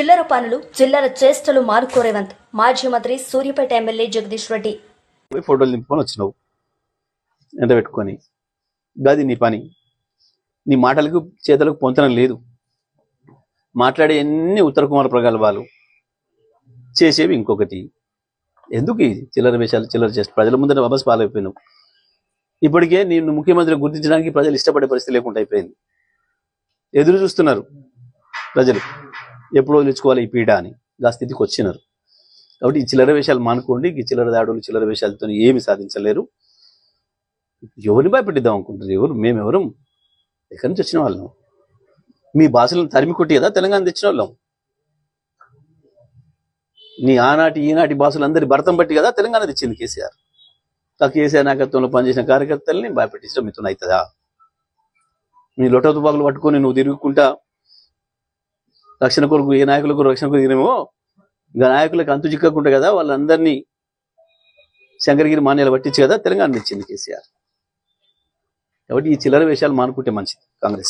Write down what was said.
చిల్లర పనులు చిల్లర చేష్టలు మానుకోరేవంత్ మాజీ మంత్రి సూర్యాపేట ఎమ్మెల్యే జగదీష్ రెడ్డి ఫోటోలు నింపుకొని వచ్చినావు ఎండ పెట్టుకొని గది నీ పని. నీ మాటలకు చేతలకు పొంతనం లేదు. మాట్లాడే ఎన్ని ఉత్తర కుమార ప్రగల్భాలు, చేసేవి ఇంకొకటి. ఎందుకు ఈ చిల్లర వేషాలు చిల్లర చేస్తే ప్రజల ముందర వాపస్ పాలైపోయినావు. ఇప్పటికే నేను ముఖ్యమంత్రి గుర్తించడానికి ప్రజలు ఇష్టపడే పరిస్థితి లేకుండా అయిపోయింది. ఎదురు చూస్తున్నారు ప్రజలు, ఎప్పుడో వదిలించుకోవాలి ఈ పీడ అని. ఆ స్థితికి వచ్చినారు. కాబట్టి ఈ చిల్లర వేషాలు మానుకోండి. ఈ చిల్లర దాడులు చిల్లర వేషాలతో ఏమి సాధించలేరు. ఎవరిని భయపెట్టిద్దాం అనుకుంటారు? మేమెవరు? ఎక్కడి నుంచి వచ్చిన వాళ్ళం? మీ భాషలను తరిమి కొట్టి కదా తెలంగాణ తెచ్చిన వాళ్ళం. నీ ఆనాటి ఈనాటి భాషలందరి భరతం బట్టి కదా తెలంగాణ తెచ్చింది కేసీఆర్. ఆ కేసీఆర్ నాయకత్వంలో పనిచేసిన కార్యకర్తల్ని భయపెట్టించడం మిత్రులు అవుతుందా? నీ లొట తుపాకులు పట్టుకొని నువ్వు తిరుగుకుంటా రక్షణ కొరకు ఏ నాయకులకు రక్షణ కొరకు తినేమో ఇంకా నాయకులకు అంతు చిక్కకుంటా కదా వాళ్ళందరినీ శంకరగిరి మాన్యాలు పట్టించి కదా తెలంగాణ తెచ్చింది కేసీఆర్. కాబట్టి ఈ చిల్లర వేషాలు మానుకుంటే మంచిది కాంగ్రెస్.